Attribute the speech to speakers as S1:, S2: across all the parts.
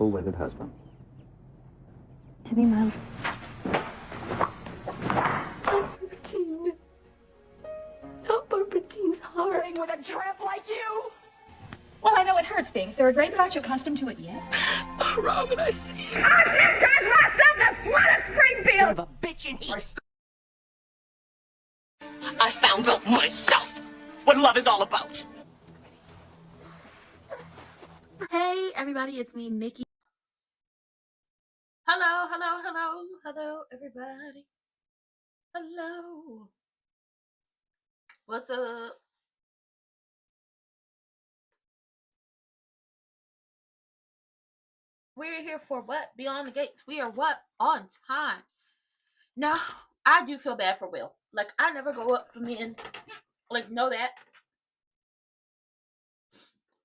S1: full-wedded husband.
S2: To be my...
S3: Bertine. Not Bertine's heart. With a tramp like you.
S2: Well, I know it hurts being third rate, but aren't you accustomed to it yet?
S3: Oh, Robin, I see you.
S4: I baptized myself the slut of Springfield!
S3: Son of a bitch in heat. I found out myself what love is all about.
S5: Hey everybody, it's me, Nikki. Hello, everybody. Hello. What's up? We're here for what? Beyond the Gates. We are what? On time. Now, I do feel bad for Will. Like, I never go up for men. Like, know that.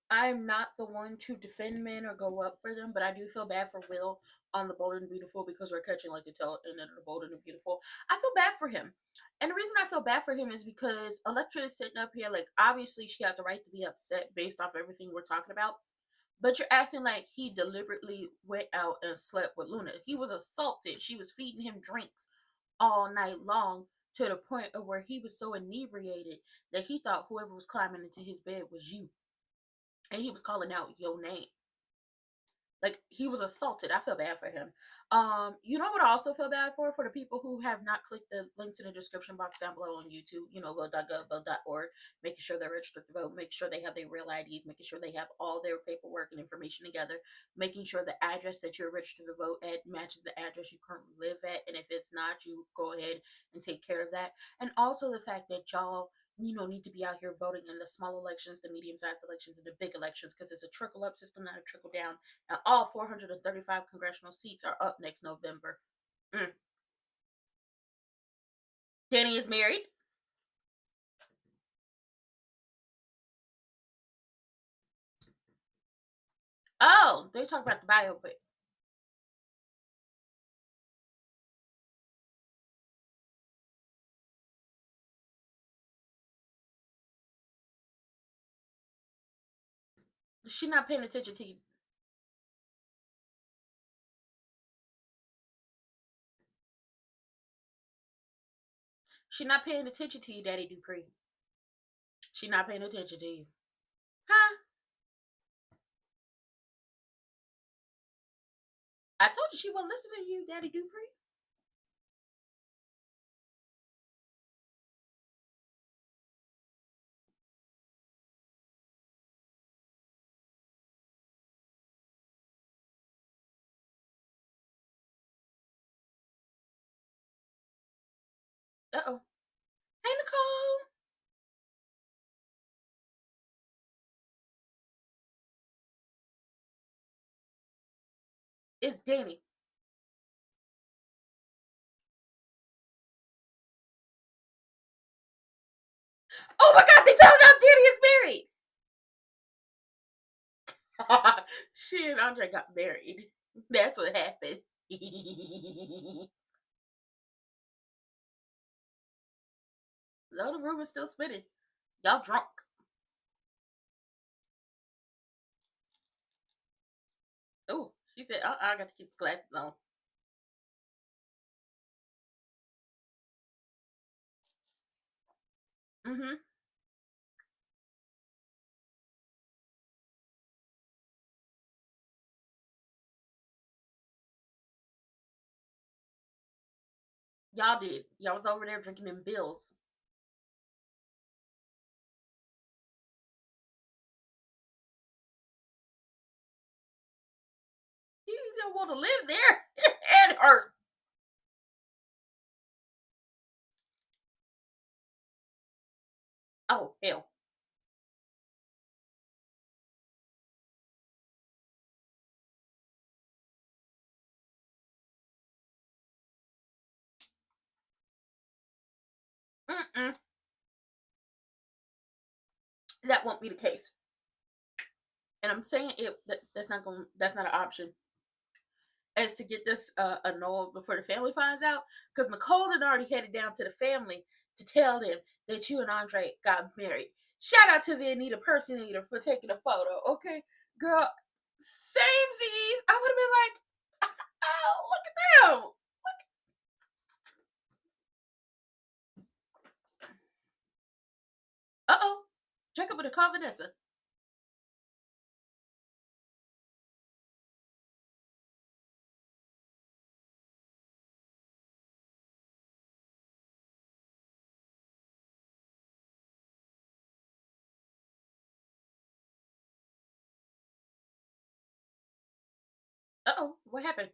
S5: I'm not the one to defend men or go up for them, but I do feel bad for Will on the Bold and Beautiful because we're catching like the tail end of the Bold and the Beautiful. I feel bad for him. And the reason I feel bad for him is because Elektra is sitting up here, like, obviously she has a right to be upset based off everything we're talking about. But you're acting like he deliberately went out and slept with Luna. He was assaulted. She was feeding him drinks all night long to the point of where he was so inebriated that he thought whoever was climbing into his bed was you. And he was calling out your name. Like, he was assaulted. I feel bad for him. You know what I also feel bad for? For the people who have not clicked the links in the description box down below on YouTube, you know, vote.gov, vote.org, making sure they're registered to vote, making sure they have their real IDs, making sure they have all their paperwork and information together, making sure the address that you're registered to vote at matches the address you currently live at, and if it's not, you go ahead and take care of that. And also the fact that y'all, you know, need to be out here voting in the small elections, the medium-sized elections, and the big elections, because it's a trickle-up system, not a trickle-down. And all 435 congressional seats are up next November. Danny is married. Oh, they talk about the biopic. She's not paying attention to you. She's not paying attention to you, Daddy Dupree. She's not paying attention to you. Huh? I told you she wasn't listening to you, Daddy Dupree. Uh-oh. Hey, Nicole. It's Danny. Oh my God, they found out Danny is married. She and Andre got married. That's what happened. No, the room is still spinning. Y'all drunk. Oh, she said, I got to keep the glasses on. Mm-hmm. Y'all did. Y'all was over there drinking them bills. You don't want to live there. It hurt. Oh, hell. Mm-mm. That won't be the case. And I'm saying that's not an option. Is to get this annulled before the family finds out. Because Nicole had already headed down to the family to tell them that you and Andre got married. Shout out to the Anita Personator for taking a photo. Okay, girl, same Z's. I would have at them. Uh-oh. Jacob with a call Vanessa. Uh-oh. What happened?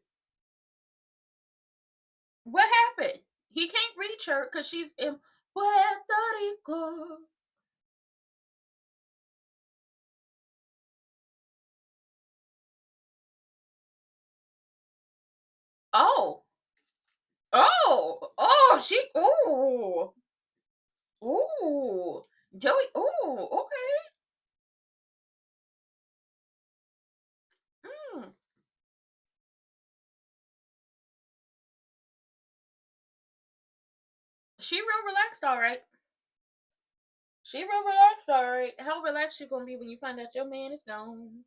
S5: What happened? He can't reach her because she's in Puerto Rico. Oh. Oh, she, ooh, Joey, ooh, okay. Mm. She real relaxed, all right. She real relaxed, all right. How relaxed you gonna be when you find out your man is gone?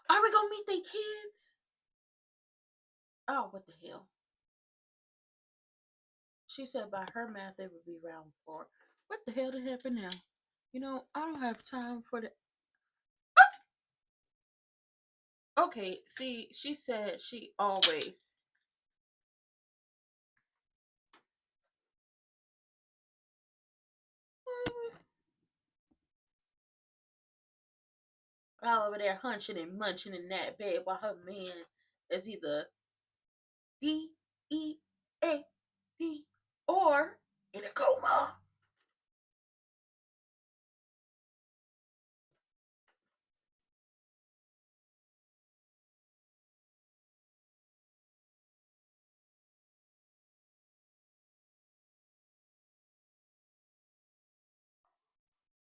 S5: Are we gonna meet their kids? Oh, what the hell? She said by her math it would be round 4. What the hell did happen now? You know, I don't have time for the. Okay, see, she said she always. All over there hunching and munching in that bed while her man is either D-E-A-D or in a coma.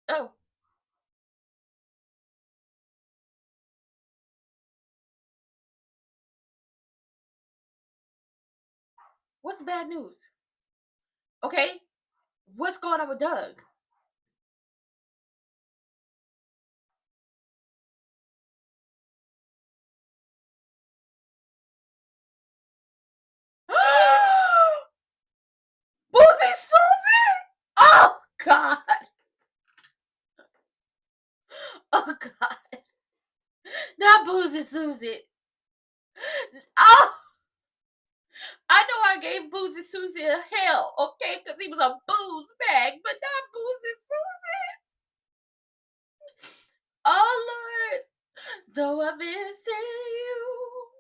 S5: Oh, what's the bad news? Okay, what's going on with Doug? Boozy Susie! Oh God! Oh God! Not Boozy Susie. Oh, I know I gave Boozy Susie a hell, okay, because he was a booze bag, but not Boozy Susie. Oh Lord, though I miss you,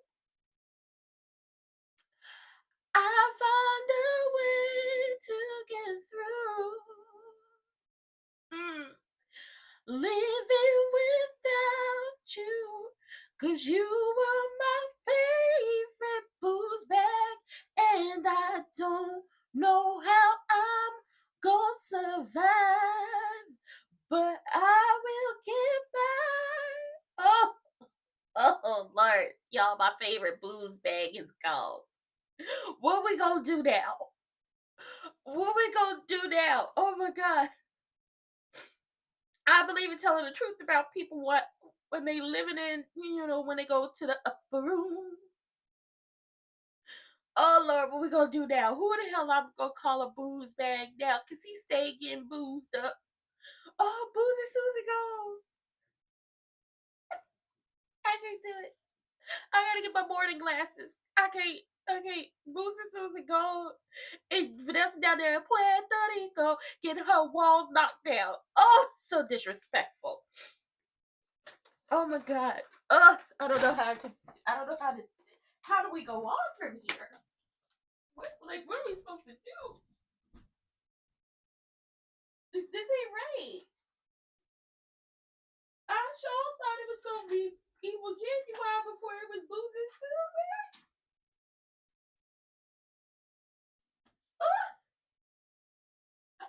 S5: I found a way to get through. Living without you, 'cause you were my favorite booze bag, and I don't know how I'm gonna survive, but I will get by. Oh Lord, y'all, my favorite booze bag is gone. What we gonna do now? What we gonna do now? Oh my God. I believe in telling the truth about people when they living in, when they go to the upper room. Oh Lord, what we gonna do now? Who the hell I'm gonna call a booze bag now? Cause he stay getting boozed up. Oh, Boozy Susie gone. I can't do it. I gotta get my morning glasses. I can't. Boozy Susie gone. And Vanessa down there in Puerto Rico getting her walls knocked down. Oh, so disrespectful. Oh my God. I don't know how to. I don't know how to. How do we go on from here? What are we supposed to do? This ain't right. I sure thought it was gonna be Evil Genuine before it was Boozy Susie.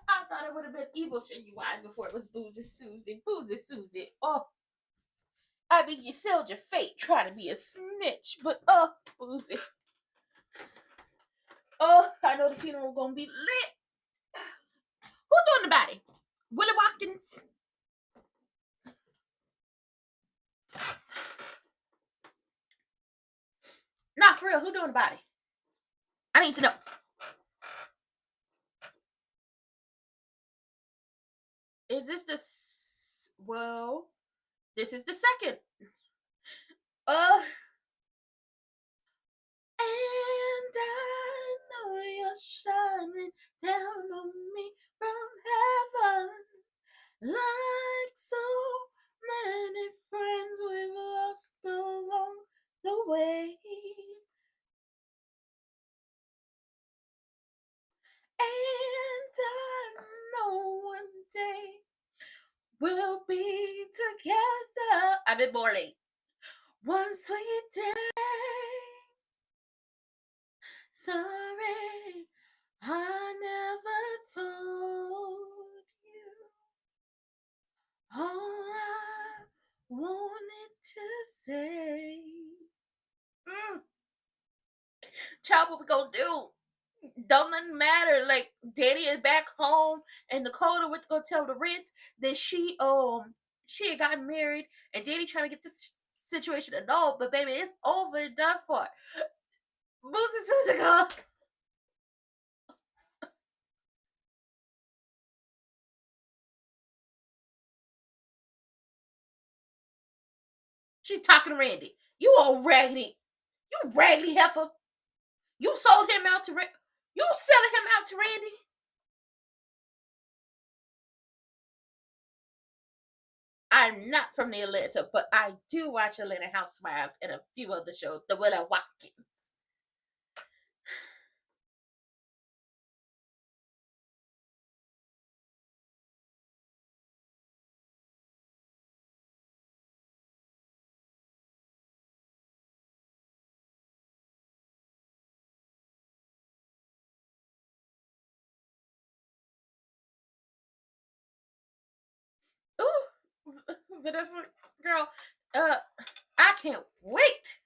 S5: I thought it would have been Evil Genuine before it was Boozy Susie. Boozy Susie. Oh, I mean, you sealed your fate trying to be a snitch, but Boozy. Oh, I know the funeral gonna be lit. Who doing the body? Willie Watkins. Nah, for real, who doing the body? I need to know. Is this the well? This is the second. And I know you're shining down on me from heaven, like so many friends we've lost along the way. And I know one day we'll be together. I've been more late. One sweet day. Sorry, I never told you all I wanted to say. Child, what we gonna do? Don't nothing matter. Like, Daddy is back home, and Dakota went to go tell the Ritz that she had gotten married, and Daddy trying to get this situation annulled. But baby, it's over and done for. Boosie Susie girl. She's talking to Randy. You old raggedy, you raggedy heifer. You sold him out to you selling him out to Randy. I'm not from the Atlanta, but I do watch Atlanta Housewives and a few other shows. The Willa Watkins. Ooh, Vanessa, girl, I can't wait.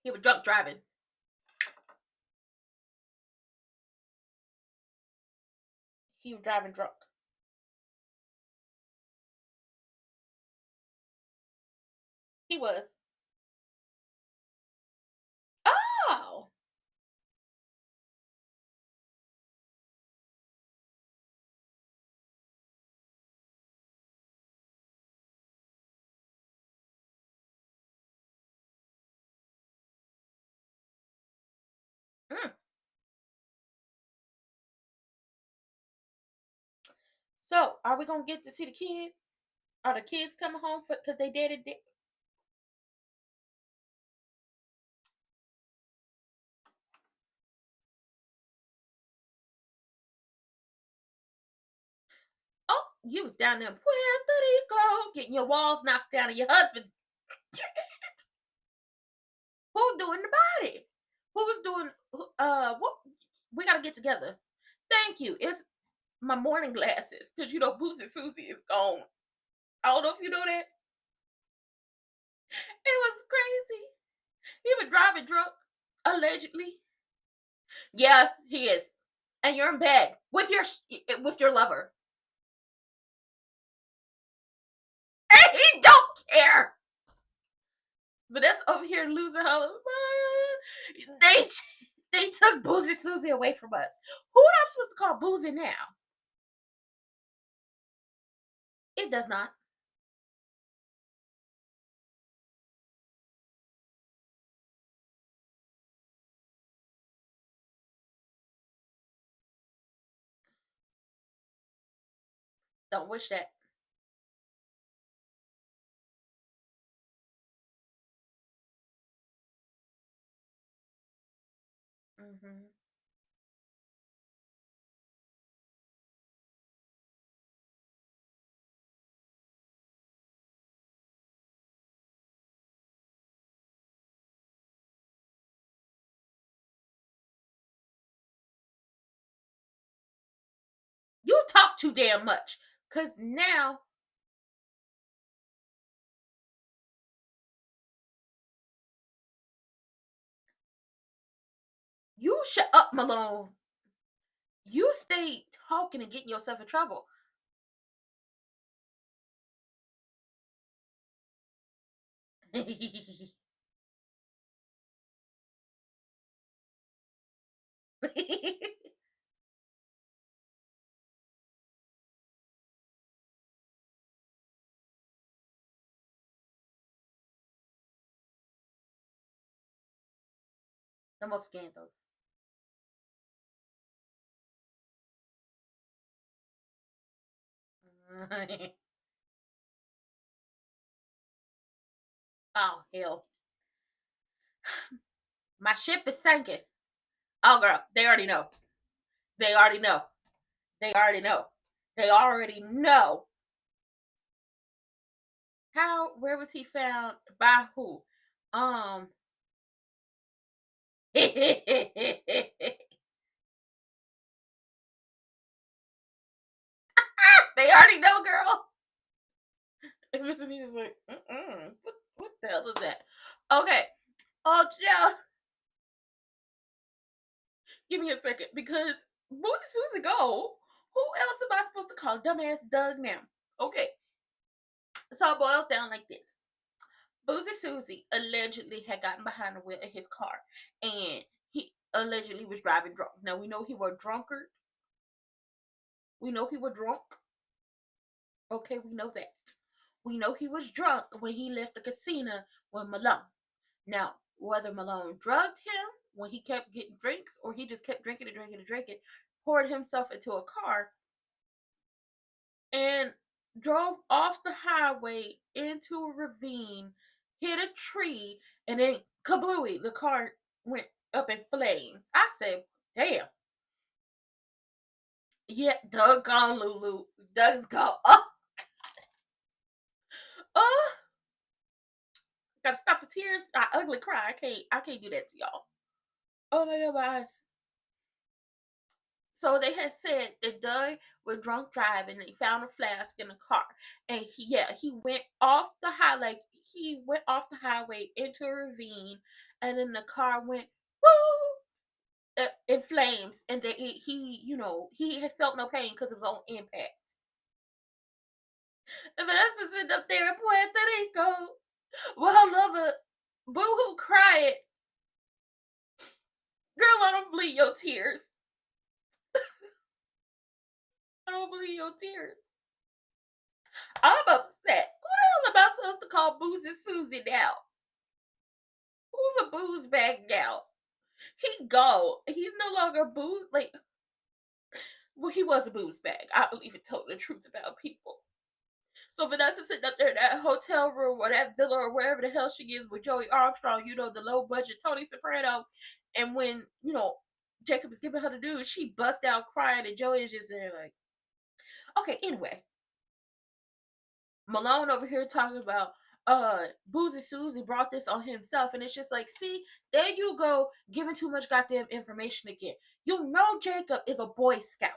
S5: He was drunk driving. He was driving drunk. He was. Oh. Mm. So, are we gonna get to see the kids? Are the kids coming home because they did it? Oh, you was down there in Puerto Rico getting your walls knocked down and your husband's. Who doing the body? Who was doing? What? We gotta get together. Thank you. It's my morning glasses because Boosie Susie is gone. I don't know if you know that. It was crazy. He was driving drunk, allegedly. Yeah, he is. And you're in bed with your lover. And he don't care. But that's over here losing her. They took Boosie Susie away from us. Who am I supposed to call Boosie now? It does not. Don't wish that. Mm-hmm. You talk too damn much. Cause now you shut up, Malone. You stay talking and getting yourself in trouble. The most scandals. Oh hell. My ship is sinking. Oh girl, they already know. They already know. They already know. They already know. How? Where was he found? By who? Um. They already know, girl. And Miss Anita's like, what the hell is that? Okay. Oh, yeah. Give me a second because Boosie Susie go. Who else am I supposed to call? Dumbass Doug now. Okay. So it boils down like this. Boosie Susie allegedly had gotten behind the wheel of his car and he allegedly was driving drunk. Now we know he was drunkard. We know he was drunk. Okay, we know that. We know he was drunk when he left the casino with Malone. Now, whether Malone drugged him when he kept getting drinks or he just kept drinking and drinking and drinking, poured himself into a car and drove off the highway into a ravine, hit a tree, and then kablooey, the car went up in flames. I said, damn. Yeah, Doug gone, Lulu. Doug's gone. Oh, gotta stop the tears. I ugly cry. I can't do that to y'all. Oh my god, my eyes. So they had said that Doug was drunk driving and he found a flask in the car. And he went off the highway into a ravine and then the car went woo in flames and he had felt no pain because it was on impact. And Vanessa sitting up there in Puerto Rico with her lover boo-hoo crying. Girl, I don't believe your tears. I don't believe your tears. I'm upset. Who the hell am I supposed to call Boozy Susie now? Who's a booze bag now? He gone. He's no longer booze. Like, well, he was a booze bag. I believe it told the truth about people. So Vanessa sitting up there in that hotel room or that villa or wherever the hell she is with Joey Armstrong, the low budget Tony Soprano. And when, Jacob is giving her the news, she busts out crying and Joey is just there like, okay, anyway. Malone over here talking about Boozy Susie brought this on himself, and it's just like, see, there you go, giving too much goddamn information again. You know Jacob is a Boy Scout.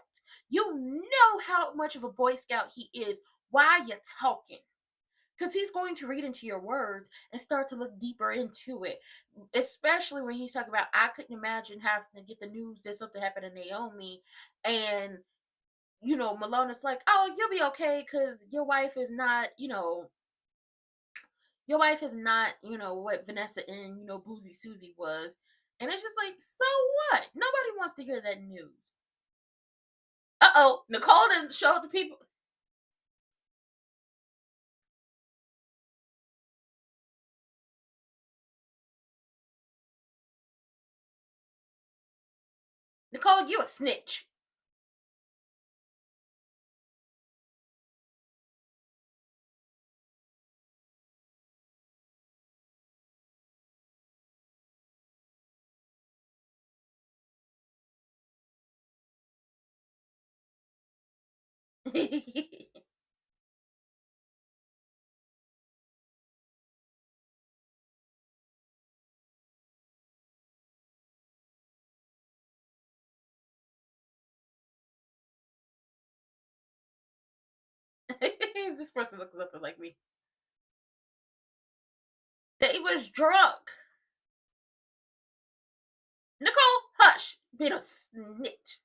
S5: You know how much of a Boy Scout he is. Why you talking? Because he's going to read into your words and start to look deeper into it. Especially when he's talking about, I couldn't imagine having to get the news that something happened to Naomi, and Malone is like, oh, you'll be okay because your wife is not, what Vanessa and, Boozy Susie was. And it's just like, so what? Nobody wants to hear that news. Uh-oh, Nicole didn't show the people. Nicole, you a snitch. This person looks up like me. They was drunk. Nicole, hush. Been a snitch.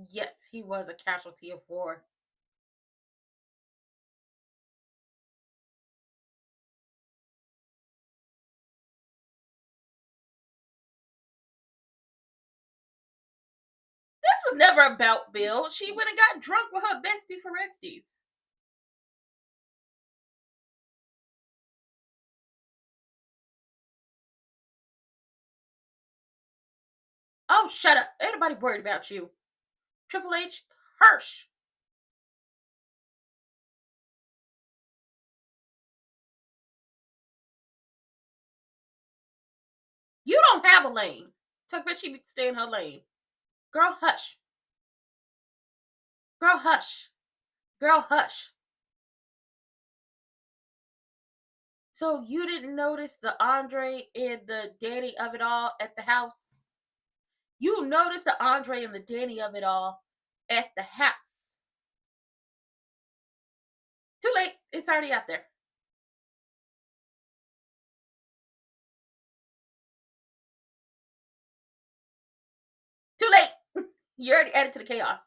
S5: Yes, he was a casualty of war. was never about Bill. She went and got drunk with her bestie for resties. Oh, shut up. Ain't nobody worried about you. Triple H, Hirsch. You don't have a lane. Talk about she be stay in her lane. Girl, hush. Girl, hush. Girl, hush. So you didn't notice the Andre and the Danny of it all at the house? You noticed the Andre and the Danny of it all at the house. Too late. It's already out there. Too late. You already added to the chaos.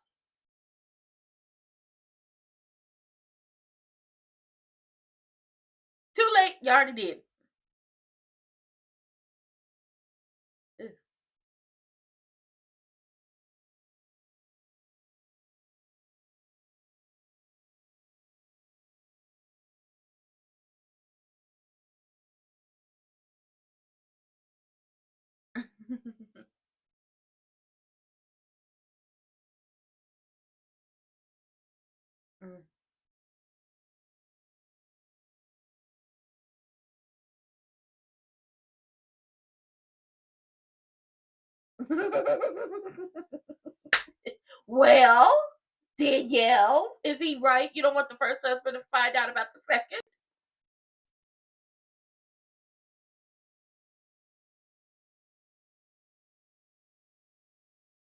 S5: Too late. You already did. Mm. Well, Danielle, is he right? You don't want the first husband to find out about the second?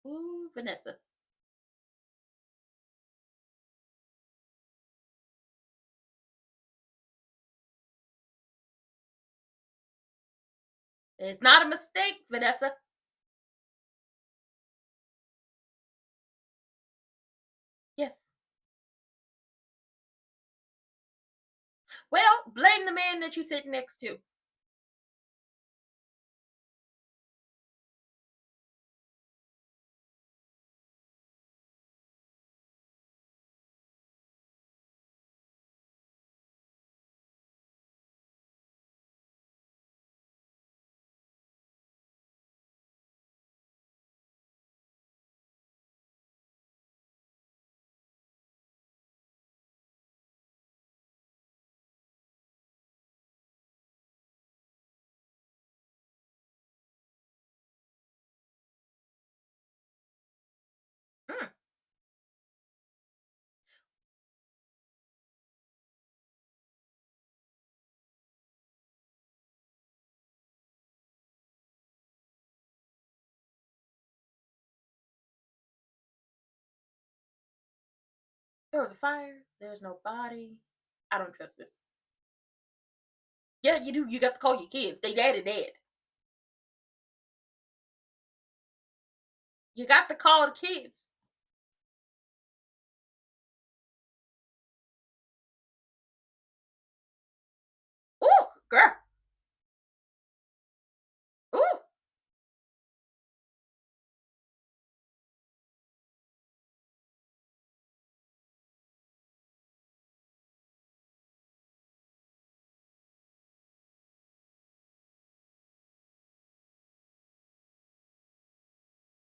S5: Ooh, Vanessa. It's not a mistake, Vanessa. Yes. Well, blame the man that you sit next to. Mm. There was a fire. There's no body. I don't trust this. Yeah, you do. You got to call your kids. They dead and dead. You got to call the kids. Ooh, girl. Ooh.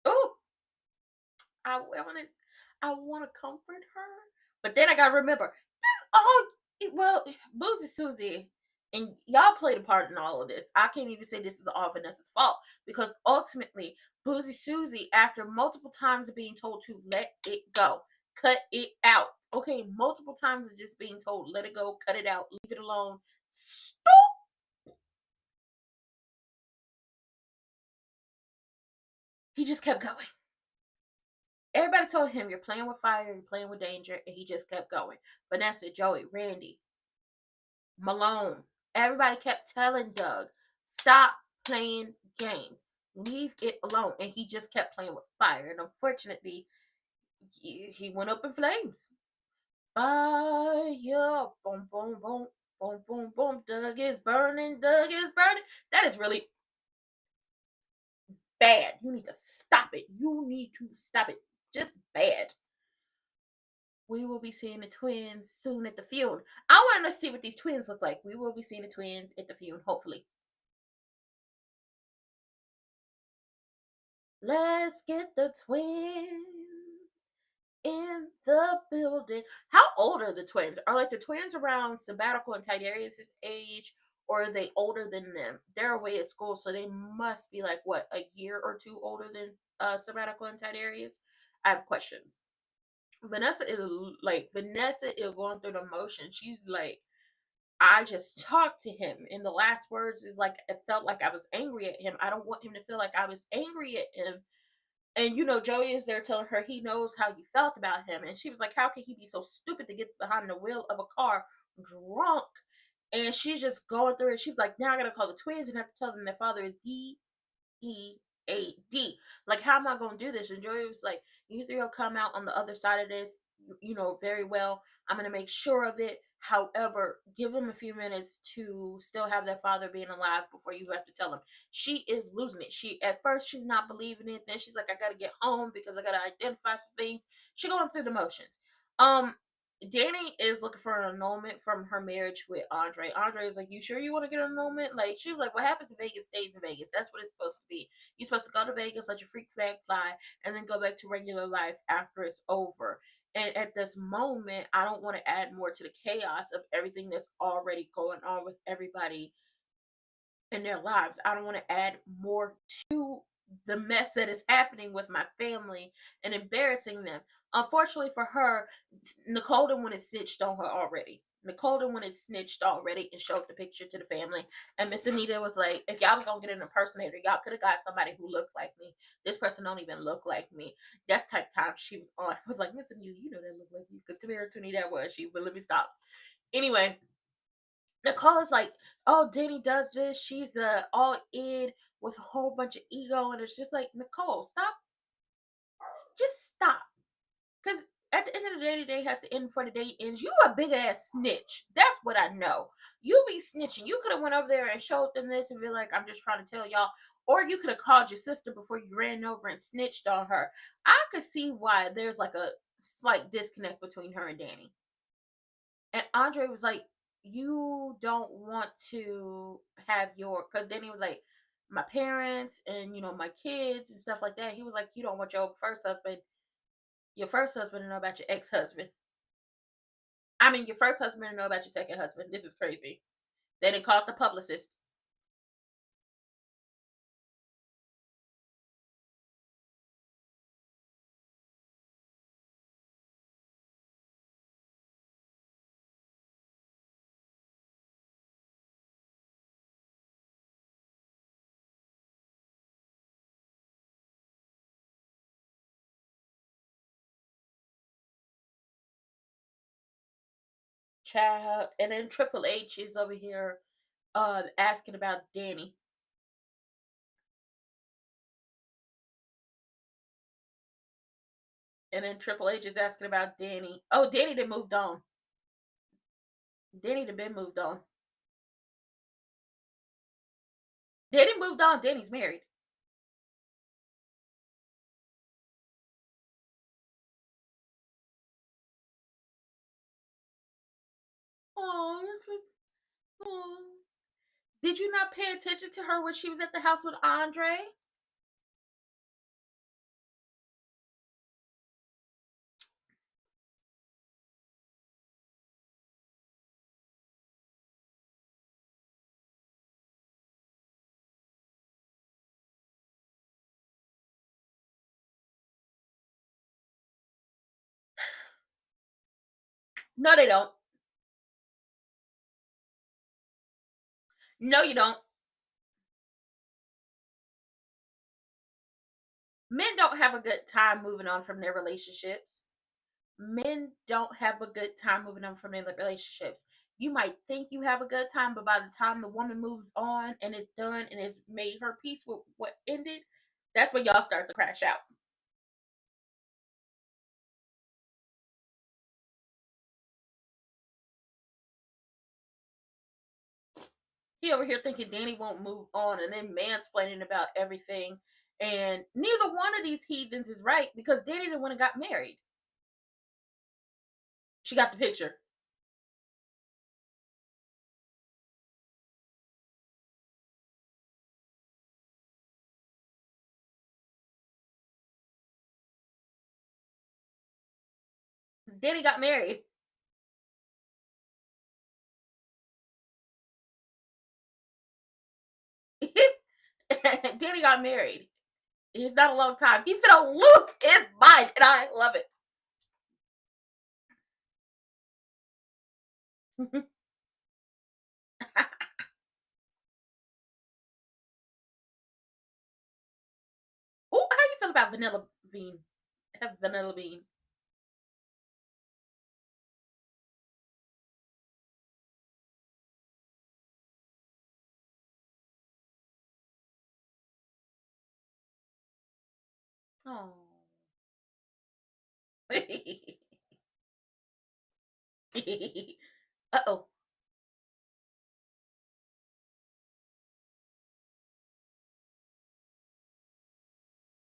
S5: Ooh. I want to comfort her, but then I gotta remember this all. Well, Boozy Susie and y'all played a part in all of this. I can't even say this is all Vanessa's fault because ultimately, Boozy Susie, after multiple times of being told to let it go, cut it out. Okay, multiple times of just being told, let it go, cut it out, leave it alone. Stop. He just kept going. Everybody told him, you're playing with fire, you're playing with danger, and he just kept going. Vanessa, Joey, Randy, Malone, everybody kept telling Doug, stop playing games. Leave it alone. And he just kept playing with fire. And unfortunately, he went up in flames. Fire. Boom, boom, boom. Boom, boom, boom. Doug is burning. Doug is burning. That is really bad. You need to stop it. You need to stop it. just bad. We will be seeing the twins soon at the field. I want to see what these twins look like. We will be seeing the twins at the field, hopefully. Let's get the twins in the building. How old are the twins? Are like the twins around Sabbatical and Tidarius' age, or are they older than them? They're away at school, so they must be like what, a year or two older than Sabbatical and Tidarius. I have questions. Vanessa is going through the motion. She's like, I just talked to him, and the last words is like, it felt like I was angry at him. I don't want him to feel like I was angry at him. And Joey is there telling her he knows how you felt about him, and she was like, how could he be so stupid to get behind the wheel of a car drunk? And she's just going through it. She's like, now I gotta call the twins and have to tell them their father is DEAD. Like, how am I gonna do this? And Joey was like, you three will come out on the other side of this, very well. I'm gonna make sure of it. However, give them a few minutes to still have their father being alive before you have to tell them. She is losing it. At first she's not believing it. Then she's like, I gotta get home because I gotta identify some things. She going through the motions. Danny is looking for an annulment from her marriage with Andre. Andre is like, you sure you want to get an annulment? Like, she was like, what happens in Vegas stays in Vegas. That's what it's supposed to be. You're supposed to go to Vegas, let your freak flag fly, and then go back to regular life after it's over. And at this moment, I don't want to add more to the chaos of everything that's already going on with everybody in their lives. I don't want to add more to the mess that is happening with my family and embarrassing them. Unfortunately for her, Nicole done went and snitched on her already. Nicole done went and snitched already and showed the picture to the family. And Miss Anita was like, if y'all was gonna get an impersonator, y'all could have got somebody who looked like me. This person don't even look like me. That's the type of time she was on. I was like, Miss Anita, you know that look like you. Because Tamara Tooney that was she, but let me stop. Anyway, Nicole is like, oh, Danny does this. She's the all in with a whole bunch of ego. And it's just like, Nicole, stop. Just stop. Because at the end of the day, the day has to end before the day ends. You a big ass snitch. That's what I know. You be snitching. You could have went over there and showed them this and be like, I'm just trying to tell y'all. Or you could have called your sister before you ran over and snitched on her. I could see why there's like a slight disconnect between her and Danny. And Andre was like, you don't want to have because Danny was like, my parents and, my kids and stuff like that. He was like, you don't want your first husband to know about your ex-husband. I mean, your first husband to know about your second husband. This is crazy. They didn't call it the publicist. Child. And then Triple H is over here asking about Danny. And then Triple H is asking about Danny. Oh, Danny done moved on. Danny done been moved on. Danny moved on. Danny's married. Oh, that's what. Oh. Did you not pay attention to her when she was at the house with Andre? No, they don't. No, you don't. Men don't have a good time moving on from their relationships. Men don't have a good time moving on from their relationships. You might think you have a good time, but by the time the woman moves on and it's done and it's made her peace with what ended, that's when y'all start to crash out. He over here thinking Danny won't move on and then mansplaining about everything. And neither one of these heathens is right because Danny didn't want to got married. She got the picture. Danny got married. Danny got married. It's not a long time. He finna lose his mind, and I love it. Oh, how you feel about vanilla bean? Have vanilla bean. Oh. Uh-oh.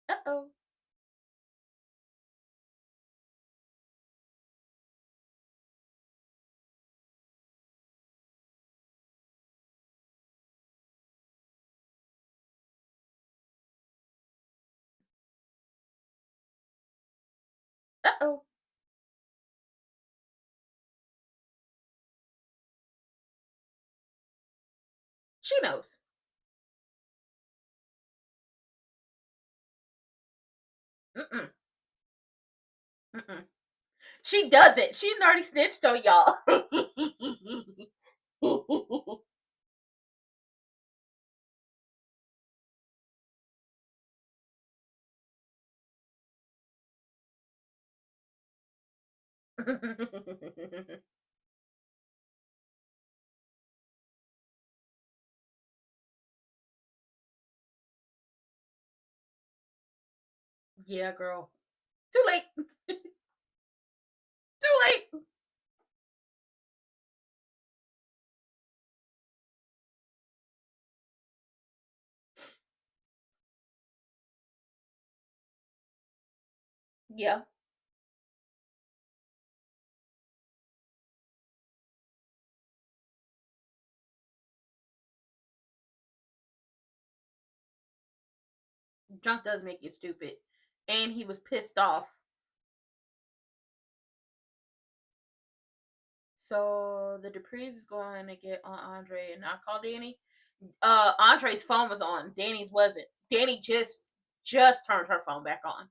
S5: Uh-oh. Uh-oh. She knows. Mm-mm. Mm-mm. She does it. She already snitched on y'all. Yeah, girl. Too late. Too late. Yeah. Drunk does make you stupid. And he was pissed off. So the Dupree's is going to get on Andre and not call Danny. Andre's phone was on. Danny's wasn't. Danny just turned her phone back on.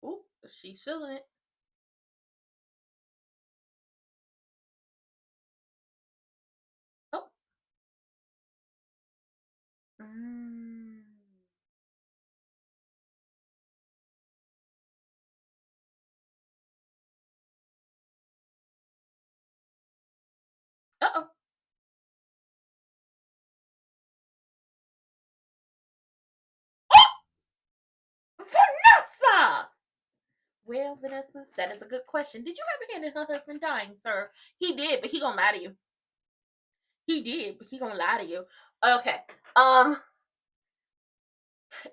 S5: Ooh, she's feeling it. Oh. Mm. Uh-oh. Vanessa! Well, Vanessa, that is a good question. Did you ever hear of her husband dying, sir? He did, but he gonna lie to you. He did, but he gonna lie to you. Okay.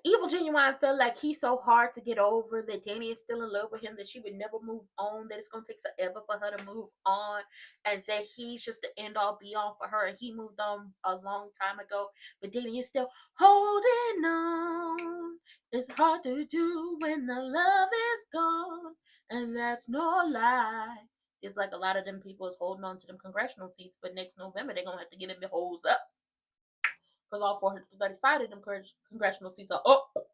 S5: Evil Genuine felt like he's so hard to get over that Danny is still in love with him, that she would never move on, that it's gonna take forever for her to move on, and that he's just the end all be all for her, and he moved on a long time ago. But Danny is still holding on. It's hard to do when the love is gone, and that's no lie. It's like a lot of them people is holding on to them congressional seats, but next November they're gonna have to get them the holes up because all 435 of them congressional seats are up. It's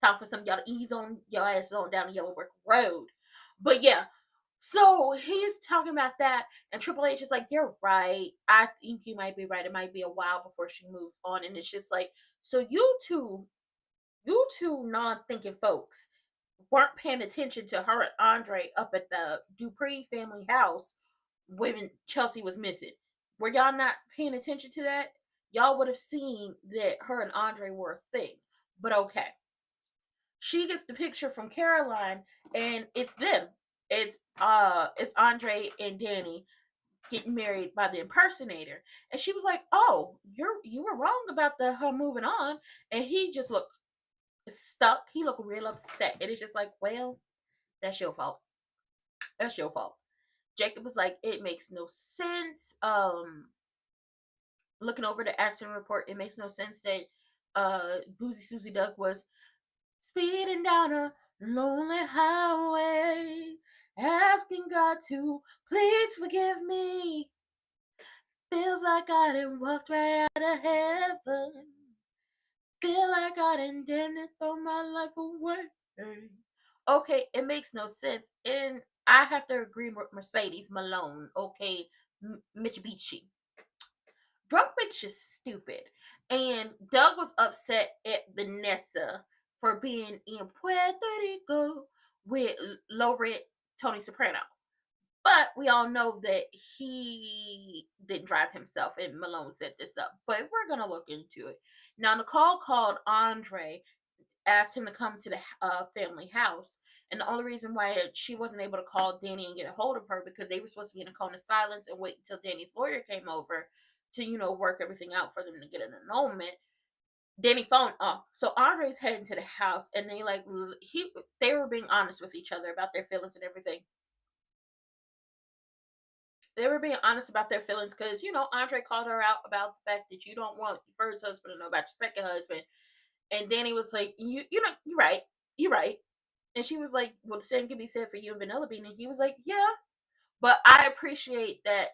S5: time for some of y'all to ease on your ass on down the Yellow Brick Road. But yeah, so he's talking about that, and Triple H is like, "You're right. I think you might be right. It might be a while before she moves on." And it's just like, so you two non-thinking folks weren't paying attention to her and Andre up at the Dupree family house when Chelsea was missing. Were y'all not paying attention to that? Y'all would have seen that her and Andre were a thing. But okay. She gets the picture from Caroline, and it's them. It's Andre and Danny getting married by the impersonator. And she was like, "Oh, you were wrong about her moving on." And he just looked stuck. He looked real upset. And it's just like, well, that's your fault. That's your fault. Jacob was like, it makes no sense. Looking over the accident report, it makes no sense that Boozy Susie Duck was speeding down a lonely highway, asking God to please forgive me. Feels like I done walked right out of heaven. Feel like I done throw my life away. Okay, it makes no sense. And I have to agree with Mercedes Malone. Okay, Mitsubishi. Drunk bitch is stupid. And Doug was upset at Vanessa for being in Puerto Rico with low rent Tony Soprano. But we all know that he didn't drive himself, and Malone set this up. But we're going to look into it. Now, Nicole called Andre, asked him to come to the family house. And the only reason why she wasn't able to call Danny and get a hold of her because they were supposed to be in a cone of silence and wait until Danny's lawyer came over to, work everything out for them to get an annulment. Danny phoned off. So Andre's heading to the house, and they were being honest with each other about their feelings and everything. They were being honest about their feelings because, Andre called her out about the fact that you don't want your first husband to know about your second husband. And Danny was like, you're right. You're right. And she was like, well, the same can be said for you and Vanilla Bean. And he was like, yeah. But I appreciate that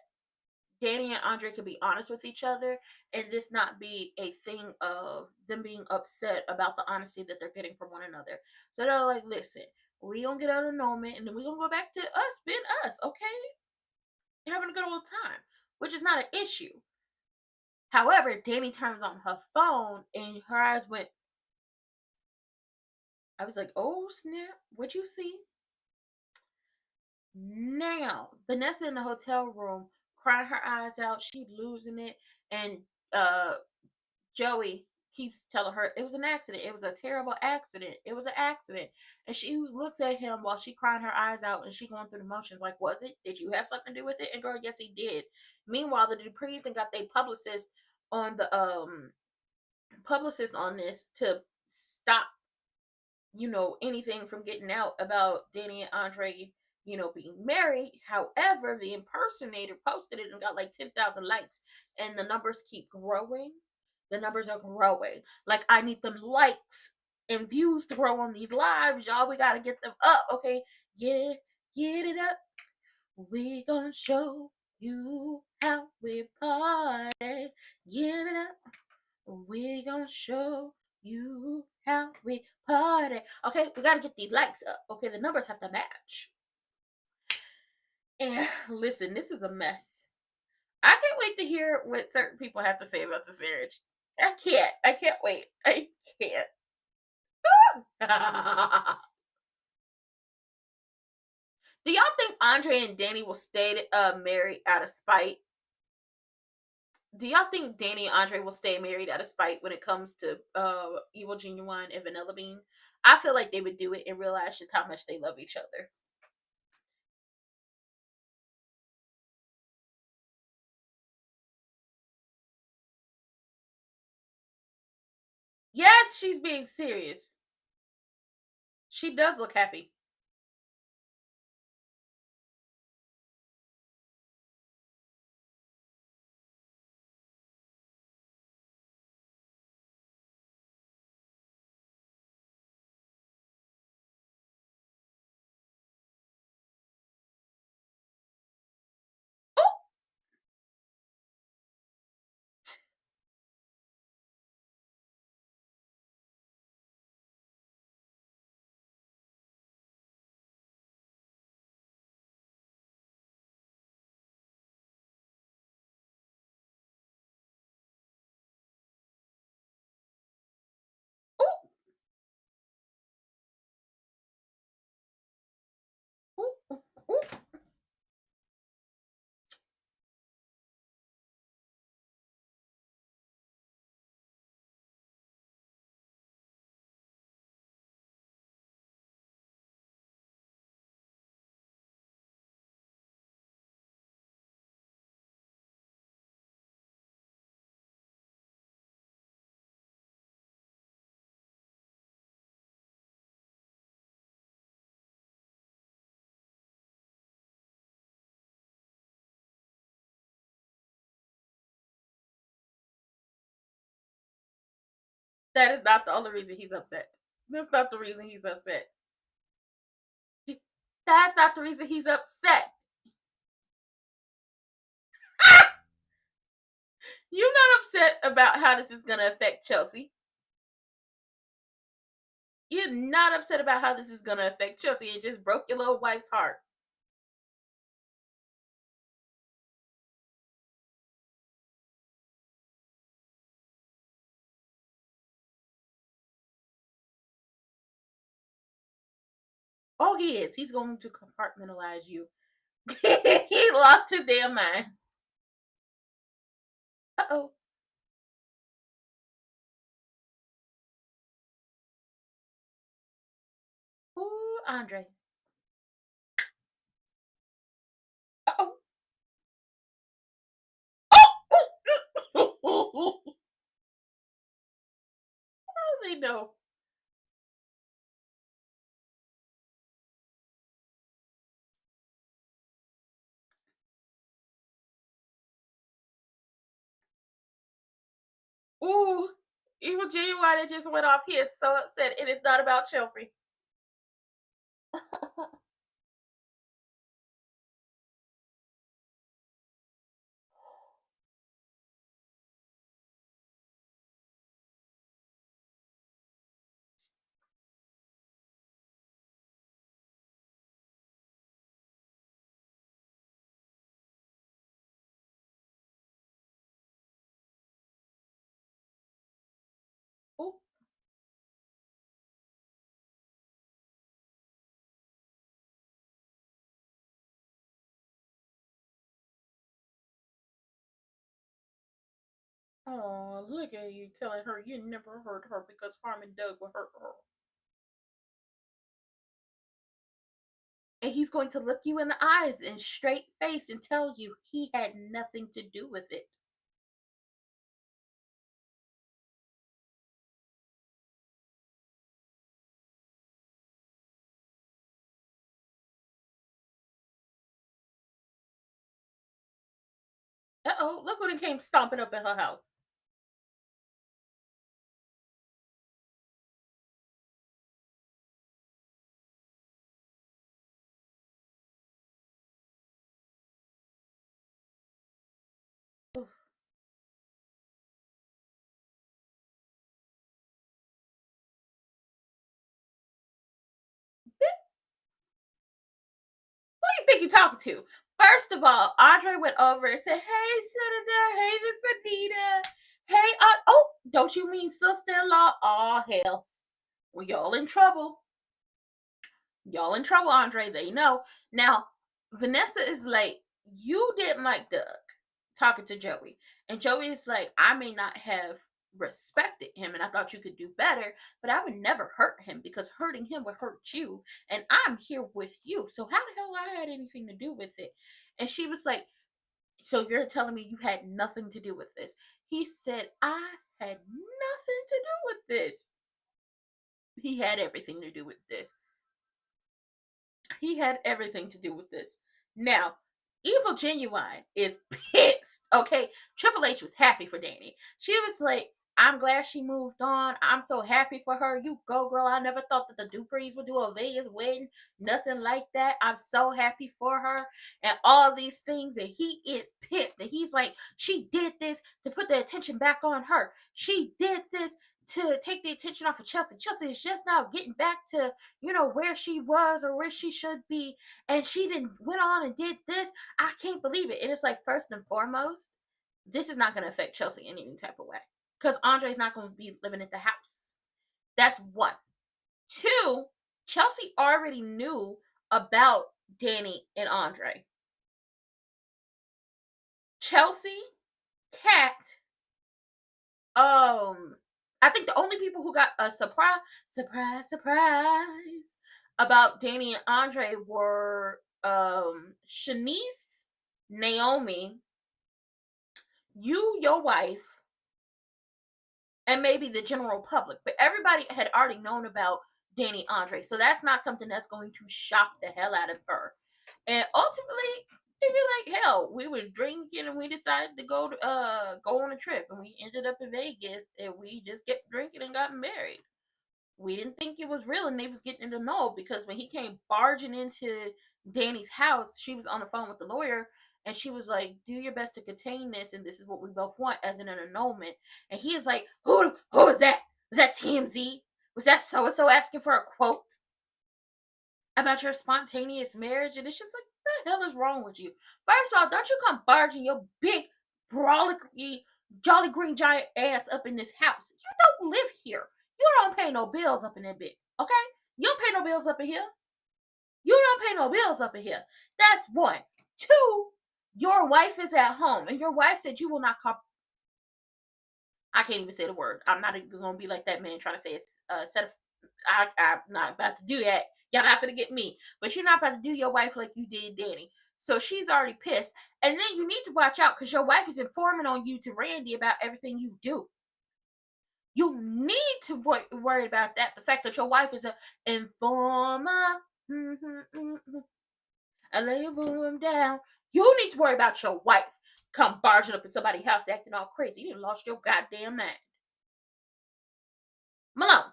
S5: Danny and Andre can be honest with each other and this not be a thing of them being upset about the honesty that they're getting from one another. So they're like, listen, we gonna get out of annulment and then we gonna go back to us being us, okay? Having a good old time, which is not an issue. However, Danny turns on her phone and her eyes went. I was like, oh snap, what you see? Now, Vanessa in the hotel room, crying her eyes out, she losing it, and Joey keeps telling her it was an accident. It was a terrible accident. It was an accident. And she looks at him while she crying her eyes out and she going through the motions like, was it? Did you have something to do with it? And girl, yes, he did. Meanwhile, the Duprees and got their publicist on this to stop, anything from getting out about Danny and Andre, being married. However, the impersonator posted it and got like 10,000 likes, and the numbers keep growing. The numbers are growing. Like, I need them likes and views to grow on these lives, y'all. We gotta get them up, okay? Get it up. We gonna show you how we party. Give it up. We gonna show you how we party. Okay, we gotta get these likes up. Okay, the numbers have to match. And listen, this is a mess. I can't wait to hear what certain people have to say about this marriage. I can't wait. I can't. Do y'all think Andre and Danny will stay married out of spite? Do y'all think Danny and Andre will stay married out of spite when it comes to Evil Genuine and Vanilla Bean? I feel like they would do it and realize just how much they love each other. Yes, she's being serious. She does look happy. That is not the only reason he's upset. That's not the reason he's upset. That's not the reason he's upset. You're not upset about how this is going to affect Chelsea. You're not upset about how this is going to affect Chelsea. It just broke your little wife's heart. Oh, he is. He's going to compartmentalize you. He lost his damn mind. Uh-oh. Ooh, Andre. Uh-oh. Oh! They know. Ooh, Evil Genuine that just went off. He is so upset. It is not about Chelsea. Ooh. Oh, look at you telling her you never hurt her because Harmon Doug will hurt her. And he's going to look you in the eyes in straight face and tell you he had nothing to do with it. Uh-oh, look who came stomping up in her house. Oof. Who do you think you're talking to? First of all, Andre went over and said, "Hey, Senator. Hey, Miss Anita. Hey, oh, don't you mean sister-in-law? Oh, hell. Well, y'all in trouble. Y'all in trouble, Andre. They know." Now, Vanessa is like, you didn't like Doug talking to Joey. And Joey is like, I may not have respected him and I thought you could do better, but I would never hurt him because hurting him would hurt you. And I'm here with you. So how the hell I had anything to do with it? And she was like, so you're telling me you had nothing to do with this? He said, I had nothing to do with this. He had everything to do with this. He had everything to do with this. Now, Evil Genuine is pissed. Okay, Triple H was happy for Danny. She was like, I'm glad she moved on. I'm so happy for her. You go, girl. I never thought that the Duprees would do a Vegas wedding. Nothing like that. I'm so happy for her and all these things. And he is pissed. And he's like, she did this to put the attention back on her. She did this to take the attention off of Chelsea. Chelsea is just now getting back to, where she was or where she should be. And she didn't went on and did this. I can't believe it. And it's like, first and foremost, this is not going to affect Chelsea in any type of way. Because Andre's not going to be living at the house. That's one. Two, Chelsea already knew about Danny and Andre. Chelsea, Kat, I think the only people who got a surprise about Danny and Andre were Shanice, Naomi, you, your wife, and maybe the general public. But everybody had already known about Danny Andre. So that's not something that's going to shock the hell out of her. And ultimately, He'd be like, hell, we were drinking and we decided to go on a trip and we ended up in Vegas and we just kept drinking and got married. We didn't think it was real and they was getting to know because when he came barging into Danny's house, she was on the phone with the lawyer and she was like, do your best to contain this and this is what we both want as in an annulment. And he is like, who was that? Was that TMZ? Was that so-and-so asking for a quote about your spontaneous marriage? And it's just like, what the hell is wrong with you? First of all, don't you come barging your big, brolicky, jolly green giant ass up in this house. You don't live here. You don't pay no bills up in that bit, okay? You don't pay no bills up in here. You don't pay no bills up in here. That's one. Two, your wife is at home, and your wife said you will not call. I can't even say the word. I'm not even gonna be like that man trying to say a set of. I'm not about to do that. Y'all not gonna get me, but you're not about to do your wife like you did Danny. So she's already pissed, and then you need to watch out because your wife is informing on you to Randy about everything you do. You need to worry about that. The fact that your wife is an informer. I lay him down. You need to worry about your wife. Come barging up in somebody's house acting all crazy. You done lost your goddamn mind. Malone.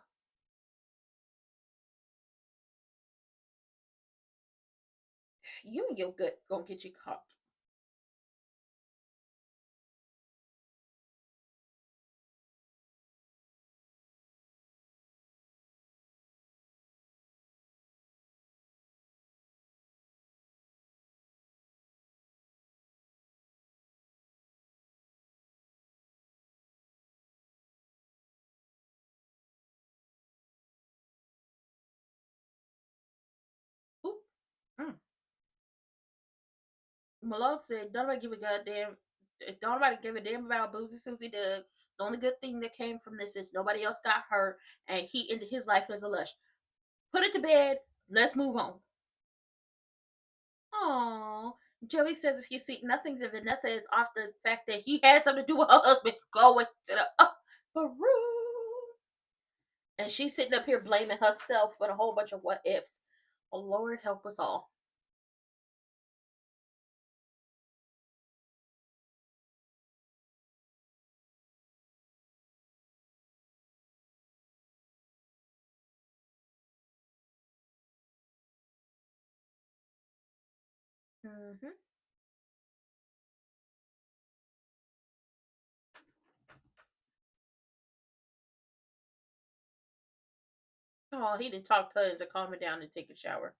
S5: You and your gut gonna get you caught. Ooh. Mm. Malone said, don't nobody give a goddamn. Don't nobody give a damn about Boozy Susie Doug. The only good thing that came from this is nobody else got hurt and he ended his life as a lush. Put it to bed. Let's move on. Aww. Joey says if you see nothing to Vanessa is off the fact that he had something to do with her husband going to the room. And she's sitting up here blaming herself with a whole bunch of what ifs. Oh, Lord help us all. Mm-hmm. Oh, he didn't talk to her into calming down and take a shower.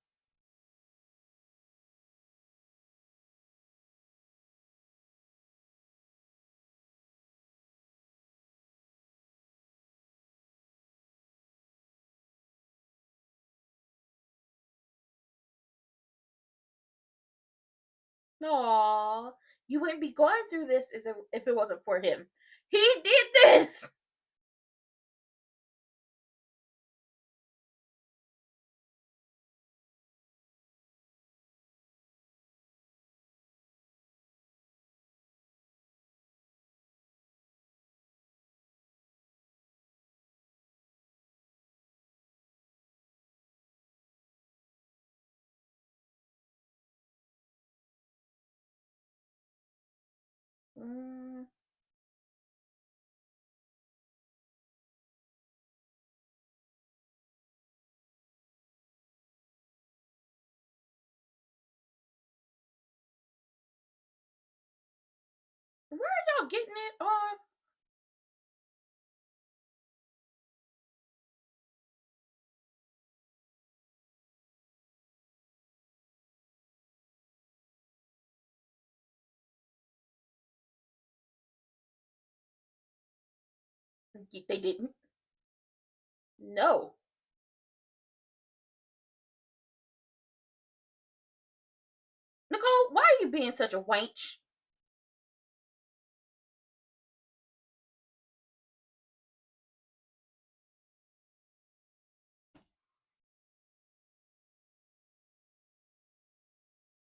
S5: Aww. You wouldn't be going through this if it wasn't for him. He did this! Mm. Where are y'all getting it on? They didn't. No. Nicole, why are you being such a wench?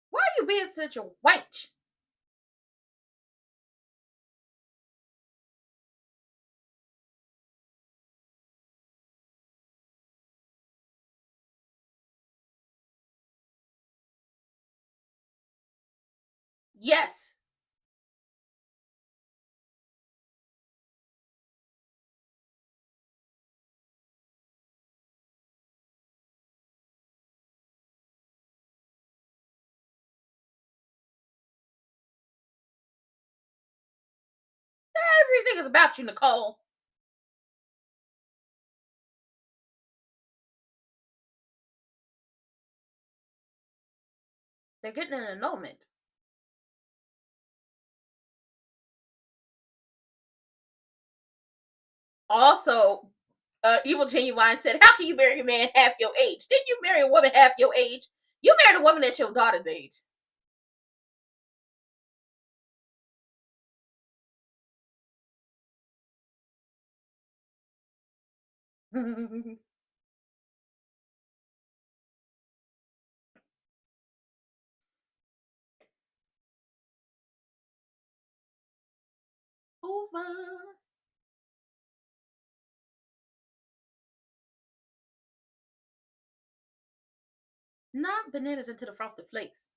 S5: Why are you being such a wench? Yes. Everything is about you, Nicole. They're getting an annulment. Also, Evil Genuine said, "How can you marry a man half your age? Didn't you marry a woman half your age? You married a woman at your daughter's age." Over. Not bananas into the frosted flakes.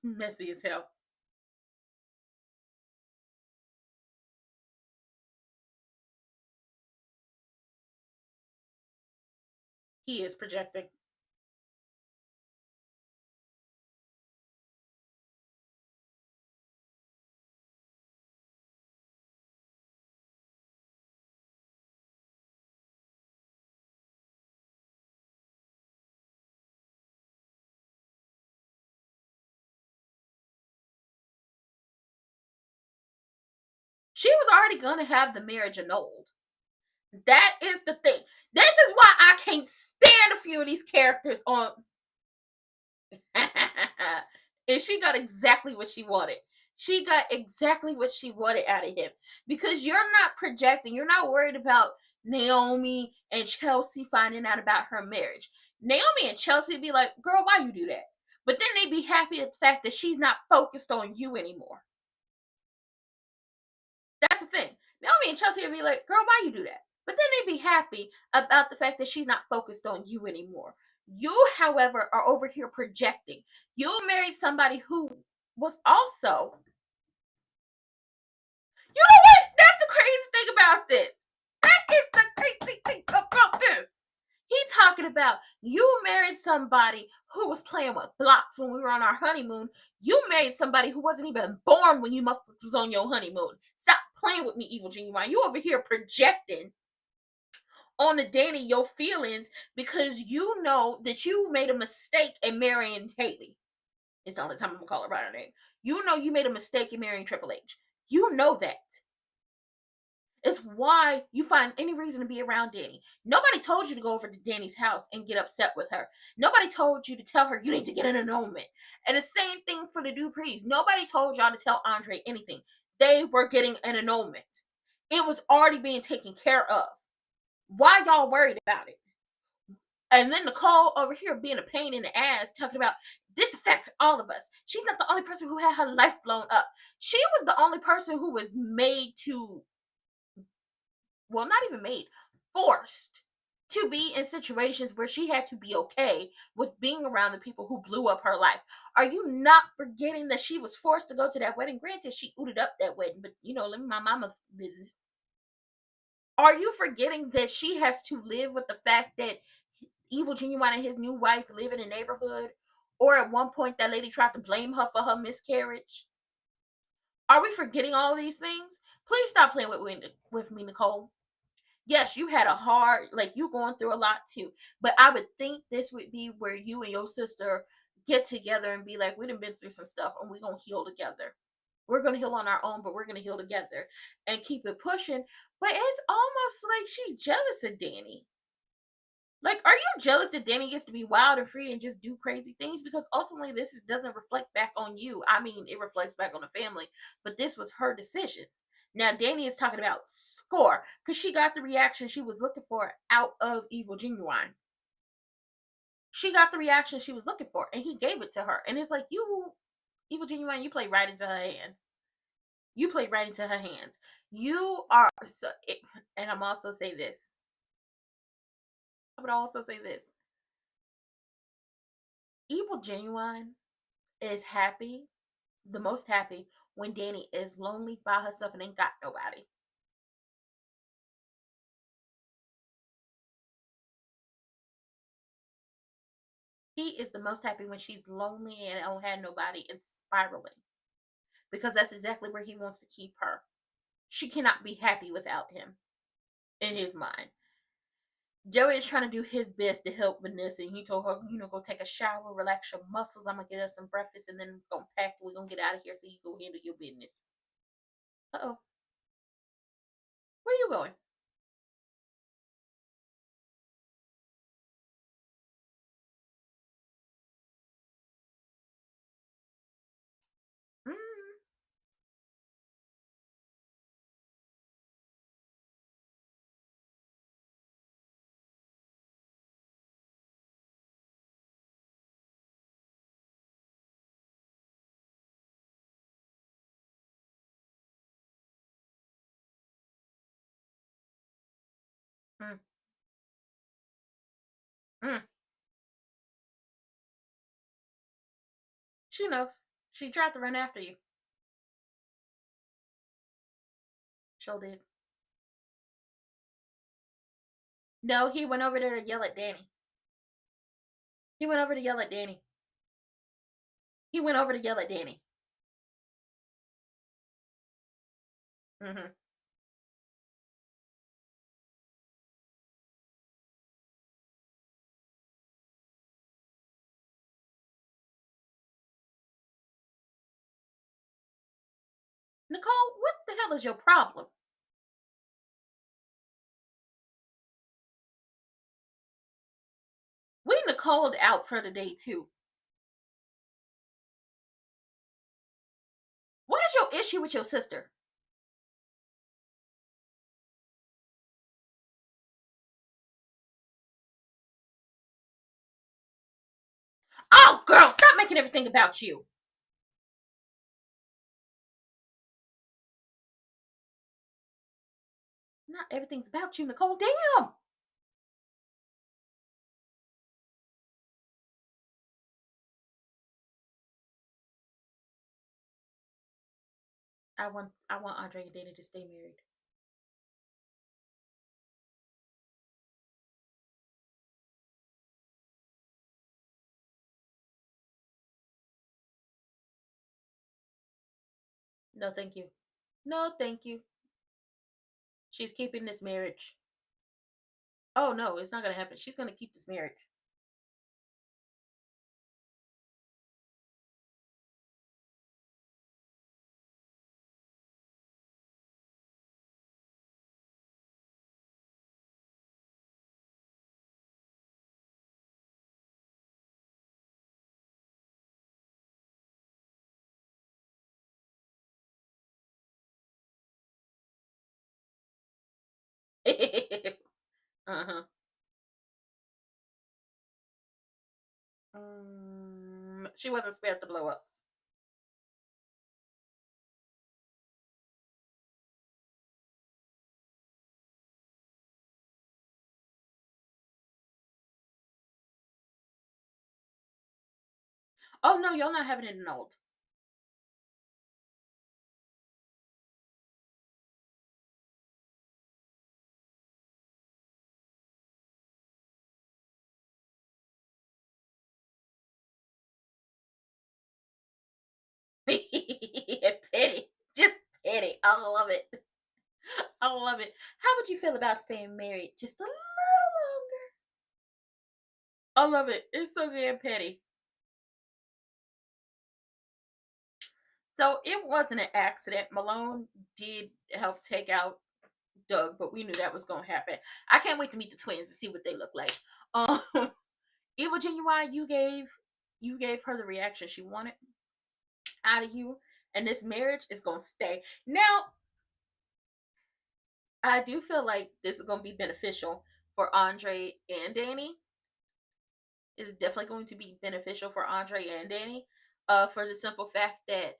S5: Messy as hell. He is projecting. She was already gonna have the marriage annulled. That is the thing. This is why I can't stand a few of these characters on. And she got exactly what she wanted. She got exactly what she wanted out of him. Because you're not projecting, you're not worried about Naomi and Chelsea finding out about her marriage. Naomi and Chelsea be like, "Girl, why you do that?" But then they be happy at the fact that she's not focused on you anymore. That's the thing. Naomi and Chelsea would be like, "Girl, why you do that?" But then they'd be happy about the fact that she's not focused on you anymore. You, however, are over here projecting. You married somebody who was also. You know what? That's the crazy thing about this. That is the crazy thing about this. He talking about you married somebody who was playing with blocks when we were on our honeymoon. You married somebody who wasn't even born when you was on your honeymoon. Stop playing with me, Evil Genuine. You over here projecting on the Danny your feelings because you know that you made a mistake in marrying Haley. It's the only time I'm gonna call her by her name. You know you made a mistake in marrying Triple H. You know that. It's why you find any reason to be around Danny. Nobody told you to go over to Danny's house and get upset with her. Nobody told you to tell her you need to get an annulment. And the same thing for the Duprees. Nobody told y'all to tell Andre anything. They were getting an annulment. It was already being taken care of. Why y'all worried about it? And then Nicole over here being a pain in the ass, talking about this affects all of us. She's not the only person who had her life blown up. She was the only person who was made to, well, not even made, forced to be in situations where she had to be okay with being around the people who blew up her life. Are you not forgetting that she was forced to go to that wedding? Granted, she ooted up that wedding, but let me my mama's business. Are you forgetting that she has to live with the fact that Evil Genuine and his new wife live in a neighborhood? Or at one point, that lady tried to blame her for her miscarriage? Are we forgetting all of these things? Please stop playing with me, Nicole. Yes, you had a hard, like, you going through a lot too. But I would think this would be where you and your sister get together and be like, we done been through some stuff and we're going to heal together. We're going to heal on our own, but we're going to heal together and keep it pushing. But it's almost like she jealous of Danny. Like, are you jealous that Danny gets to be wild and free and just do crazy things? Because ultimately, doesn't reflect back on you. I mean, it reflects back on the family, but this was her decision. Now, Danny is talking about score because she got the reaction she was looking for out of Evil Genuine. She got the reaction she was looking for, and he gave it to her. And it's like, you, Evil Genuine, you play right into her hands. You play right into her hands. You are so, and I'm also say this. I would also say this. Evil Genuine is happy the most happy when Danny is lonely by herself and ain't got nobody. He is the most happy when she's lonely and don't have nobody and spiraling. Because that's exactly where he wants to keep her. She cannot be happy without him in his mind. Joey is trying to do his best to help Vanessa, and he told her, go take a shower, relax your muscles. I'm gonna get us some breakfast, and then we're gonna pack. We're gonna get out of here so you go handle your business. Uh-oh. Where you going? Mm. Mm. Mm. She knows. She tried to run after you. Sure did. No, he went over there to yell at Danny. He went over to yell at Danny. He went over to yell at Danny. Mm-hmm. Nicole, what the hell is your problem? We Nicole'd out for the day too. What is your issue with your sister? Oh, girl, stop making everything about you. Not everything's about you, Nicole. Damn. I want Andre and Danny to stay married. No, thank you. No, thank you. She's keeping this marriage. Oh no, it's not gonna happen. She's gonna keep this marriage. Uh-huh. She wasn't spared to blow up. Oh no, y'all not having it annulled. Petty. Just petty. I love it. I love it. How would you feel about staying married just a little longer? I love it. It's so damn petty. So it wasn't an accident. Malone did help take out Doug, but we knew that was going to happen. I can't wait to meet the twins and see what they look like. Um, Eva Genuine, you gave her the reaction she wanted out of you, and this marriage is going to stay. Now, I do feel like this is going to be beneficial for Andre and Danny. It's definitely going to be beneficial for Andre and Danny, for the simple fact that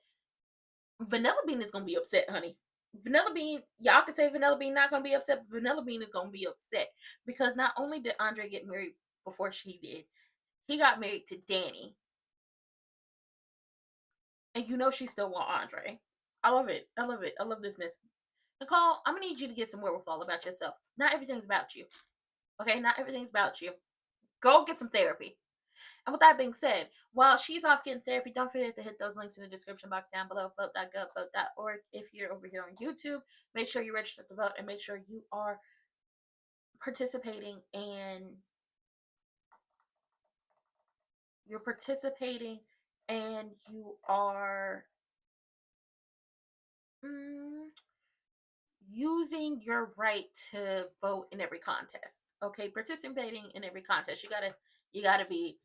S5: Vanilla Bean is gonna be upset, honey. Vanilla Bean, y'all can say Vanilla Bean not gonna be upset, but Vanilla Bean is gonna be upset because not only did Andre get married before she did, he got married to Danny. And you know she still want Andre. I love it. I love it. I love this miss. Nicole, I'm gonna need you to get some wherewithal about yourself. Not everything's about you. Okay, not everything's about you. Go get some therapy. And with that being said, while she's off getting therapy, don't forget to hit those links in the description box down below, vote.gov, vote.org. If you're over here on YouTube, make sure you register to vote and make sure you are participating and you are mm, using your right to vote in every contest. Okay, participating in every contest. You gotta be,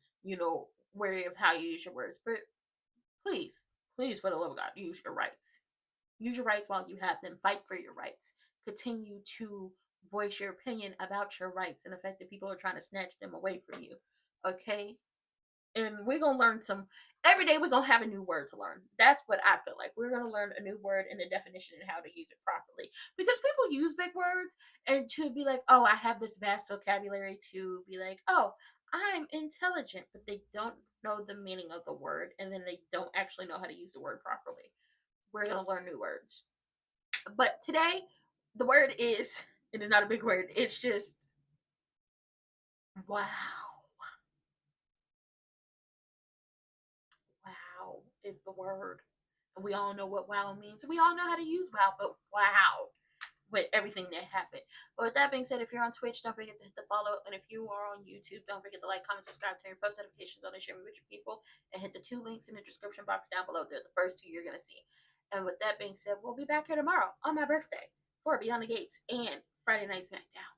S5: wary of how you use your words. But please, please, for the love of God, use your rights. Use your rights while you have them. Fight for your rights. Continue to voice your opinion about your rights and the fact that people are trying to snatch them away from you. Okay? And we're gonna learn every day we're gonna have a new word to learn. That's what I feel like. We're gonna learn a new word and the definition and how to use it properly. Because people use big words and to be like, oh, I have this vast vocabulary, to be like, oh, I'm intelligent, but they don't know the meaning of the word and then they don't actually know how to use the word properly. We're gonna learn new words. But today, the word is, it is not a big word, it's just wow. Wow is the word. And we all know what wow means. We all know how to use wow, but wow with everything that happened. But with that being said, if you're on Twitch, don't forget to hit the follow. And if you are on YouTube, don't forget to like, comment, subscribe, turn your post notifications on, and share with your people. And hit the 2 links in the description box down below. They're the first 2 you're going to see. And with that being said, we'll be back here tomorrow on my birthday for Beyond the Gates and Friday Night SmackDown.